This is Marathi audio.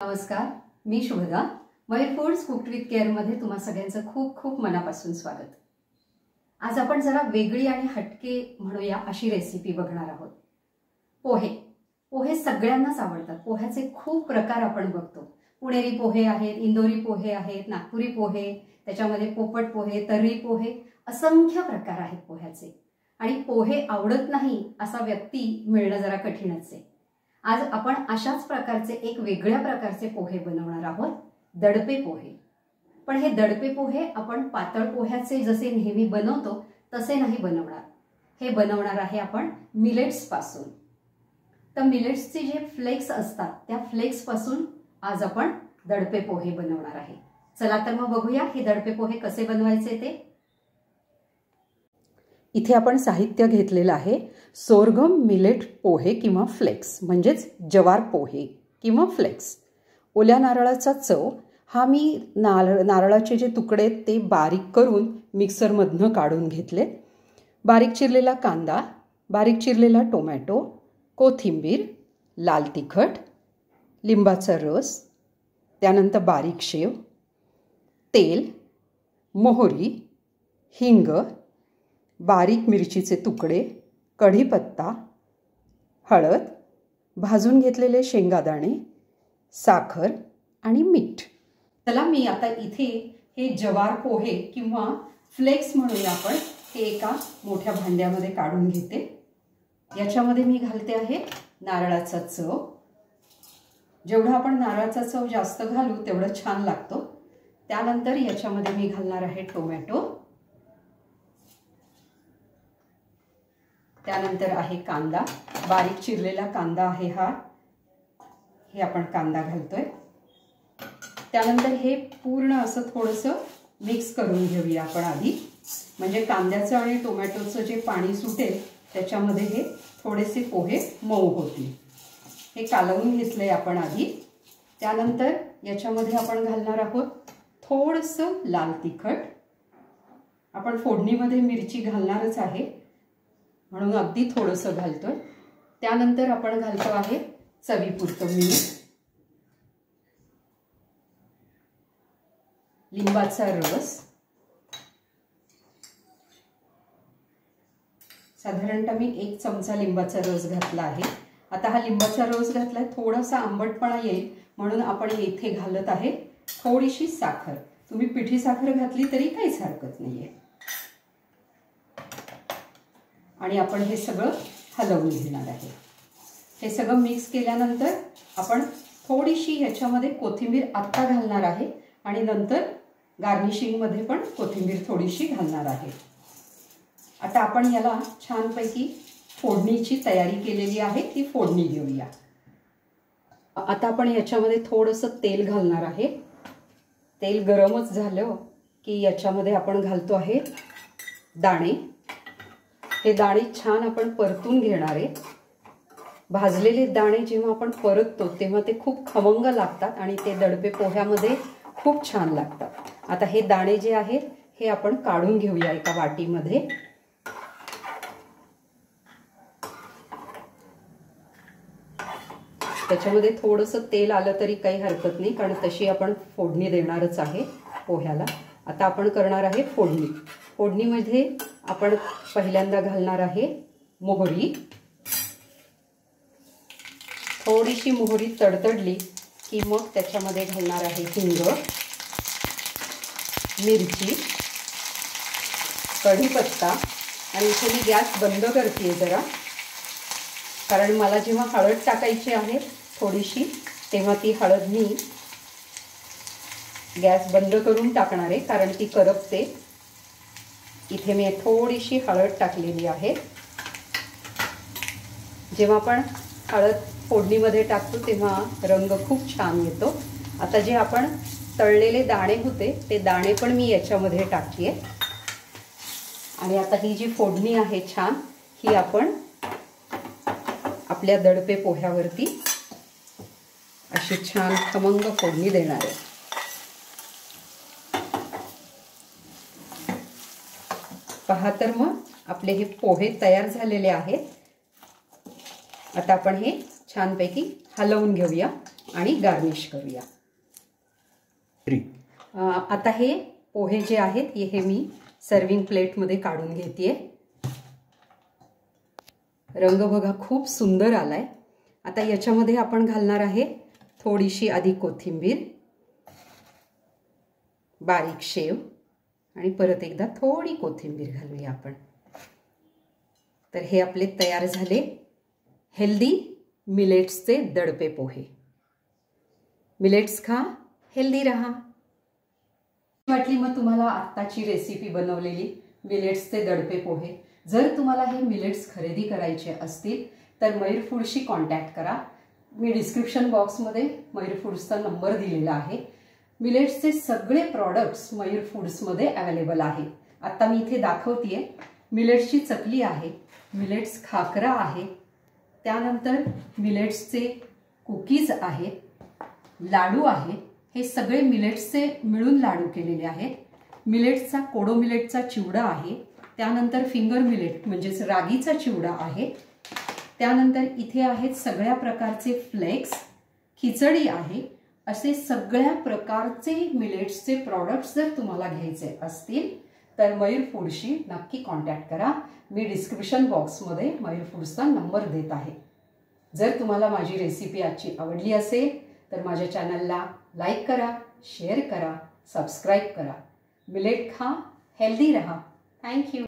नमस्कार, मी Shubhada. Mayur foods cooked with care मध्ये तुम्हा सगळ्यांचं खूप खूप मनापासून स्वागत. आज आपण जरा वेगळी आणि हटके म्हणूया अशी रेसिपी बघणार आहोत. पोहे. पोहे सगळ्यांनाच आवडतात. पोह्याचे खूप प्रकार आपण बघतो. पुणेरी पोहे आहेत, इंदोरी पोहे आहेत, नागपुरी पोहे, त्याच्यामध्ये पोपट पोहे, तर्री पोहे, असंख्य प्रकार आहेत पोह्याचे. आणि पोहे आवडत नाही असा व्यक्ती मिळणं जरा कठीणच आहे. आज आपण अशाच प्रकारचे एक वेगळ्या प्रकारचे पोहे बनवणार आहोत, दडपे पोहे. पण हे दडपे पोहे आपण पातळ पोह्याचे जसे नेहमी बनवतो तसे नाही बनवणार. हे बनवणार आहे आपण मिलेट्स पासून. तर मिलेट्सचे जे फ्लेक्स असतात त्या फ्लेक्स पासून आज आपण दडपे पोहे बनवणार आहे. चला तर मग बघूया हे दडपे पोहे कसे बनवायचे ते. इथे आपण साहित्य घेतलेलं आहे सोरगम मिलेट पोहे किंवा फ्लेक्स, म्हणजेच जवार पोहे किंवा फ्लेक्स. ओल्या नारळाचा चव हा मी नारळाचे जे तुकडे आहेत ते बारीक करून मिक्सरमधनं काढून घेतले. बारीक चिरलेला कांदा, बारीक चिरलेला टोमॅटो, कोथिंबीर, लाल तिखट, लिंबाचा रस, त्यानंतर बारीक शेव, तेल, मोहरी, हिंग, बारीक मिरचीचे तुकडे, कढीपत्ता, हळद, भाजून घेतलेले शेंगादाणे, साखर आणि मीठ. चला मी आता इथे हे जवार पोहे किंवा फ्लेक्स म्हणूया आपण, हे एका मोठ्या भांड्यामध्ये काढून घेते. याच्यामध्ये मी घालते आहे नारळाचा चव. जेवढा आपण नारळाचा चव जास्त घालू तेवढं छान लागतो. त्यानंतर याच्यामध्ये मी घालणार आहे टोमॅटो, त्यानंतर आहे कांदा, बारीक चिरलेला कांदा आहे हा, हे आपण कांदा घालतोय. त्यानंतर हे पूर्ण असं थोडंसं मिक्स करून घेऊया आपण आधी, म्हणजे कांद्याचं आणि टोमॅटोचं जे पाणी सुटेल त्याच्यामध्ये हे थोडेसे पोहे मऊ होतील. हे कालवून घेतलंय आपण आधी. त्यानंतर याच्यामध्ये आपण घालणार आहोत थोडंसं लाल तिखट. आपण फोडणीमध्ये मिरची घालणारच आहे म्हणून अगदी थोडंसं घालतोय. त्यानंतर आपण घालतो आहे चवीपुरतं मीठ, लिंबाचा रस, साधारणतः मी 1 चमचा लिंबाचा रस घातला आहे. आता हा लिंबाचा रस घातलाय, थोडासा आंबटपणा येईल म्हणून आपण येथे घालत आहे थोडीशी साखर. तुम्ही पिठी साखर घातली तरी काहीच हरकत नाहीये. आणि आपण हे सगळं हलवून घेणार आहे. हे सगळं मिक्स केल्यानंतर आपण थोडीशी ह्याच्यामध्ये कोथिंबीर आत्ता घालणार आहे आणि नंतर गार्निशिंगमध्ये पण कोथिंबीर थोडीशी घालणार आहे. आता आपण याला छानपैकी फोडणीची तयारी केलेली आहे, ती फोडणी देऊया. आता आपण याच्यामध्ये थोडंसं तेल घालणार आहे. तेल गरमच झालं की याच्यामध्ये आपण घालतो आहे दाणे. हे दाणे छान आपण परतून घेणार आहे. भाजलेले दाणे जेव्हा आपण परततो तेव्हा ते खूप खमंग लागतात आणि ते दडपे पोह्यामध्ये खूप छान लागतात. आता हे दाणे जे आहेत हे आपण काढून घेऊया एका वाटीमध्ये. त्याच्यामध्ये थोडंसं तेल आलं तरी काही हरकत नाही, कारण तशी आपण फोडणी देणारच आहे पोह्याला. आता आपण करणार आहे फोडणी. फोडणीमध्ये आपण पहिल्यांदा घालणार आहे मोहरी. थोडीशी मोहरी तडतडली की मग त्याच्यामध्ये घालणार आहे हिंग, मिरची, कढीपत्ता. आणि इथे मी गॅस बंद करते जरा, कारण मला जेव्हा हळद टाकायची आहे थोडीशी तेव्हा ती हळद मी गॅस बंद करून टाकणार आहे, कारण ती करपते. इथे मी थोडीशी हळद टाकलेली आहे. जेव्हा आपण हळद फोडणीमध्ये टाकतो तेव्हा रंग खूप छान येतो. आता जे आपण तळलेले दाणे होते ते दाणे पण मी याच्यामध्ये टाकते. आणि आता ही जी फोडणी आहे छान, ही आपण आपल्या दडपे पोह्यावरती अशी छान खमंग फोडणी देणार आहे. पहा तर मग आपले हे पोहे तयार झालेले आहेत. आता आपण हे छानपैकी हलवून घेऊया. आणि गार्निश करूया. आता हे पोहे जे आहेत हे मी सर्विंग प्लेटमध्ये काढून घेतेय. रंग बघा खूप सुंदर आलाय. आता याच्यामध्ये आपण घालणार आहे थोडीशी आधी कोथिंबीर, बारीक शेव आणि परत एकदा थोडी कोथिंबीर घालूया आपण. तर हे आपले तयार झाले हेल्दी मिलेट्सचे दडपे पोहे. मिलेट्स खा, हेल्दी रहा. वाटली मग तुम्हाला आत्ताची रेसिपी बनवलेली मिलेट्सचे दडपे पोहे. जर तुम्हाला हे मिलेट्स खरेदी करायचे असतील तर मयूर फूड्सशी कॉन्टॅक्ट करा. मी डिस्क्रिप्शन बॉक्समध्ये मयूर फूड्सचा नंबर दिलेला आहे. मिलेट्सचे सगळे प्रॉडक्ट्स मयूर फूड्समध्ये अवेलेबल आहेत. आता मी इथे दाखवतेय. मिलेट्सची चकली आहे, मिलेट्स खाकरा आहे, त्यानंतर मिलेट्सचे कुकीज आहेत, लाडू आहे. हे सगळे मिलेट्सचे मिळून लाडू केलेले आहेत. मिलेट्सचा कोडो मिलेटचा चिवडा आहे, त्यानंतर फिंगर मिलेट म्हणजेच रागीचा चिवडा आहे. त्यानंतर इथे आहेत सगळ्या प्रकारचे फ्लेक्स, खिचडी आहे. असे सगळ्या प्रकारचे मिलेट्सचे प्रॉडक्ट्स जर तुम्हाला घ्यायचे असतील तर मयूर फूड्सशी नक्की कॉन्टॅक्ट करा. मी डिस्क्रिप्शन बॉक्समध्ये मयूर फूड्सचा नंबर देत आहे. जर तुम्हाला माझी रेसिपी आजची आवडली असेल तर माझ्या चॅनलला लाईक करा, शेअर करा, सबस्क्राईब करा. मिलेट खा, हेल्दी रहा. थँक्यू.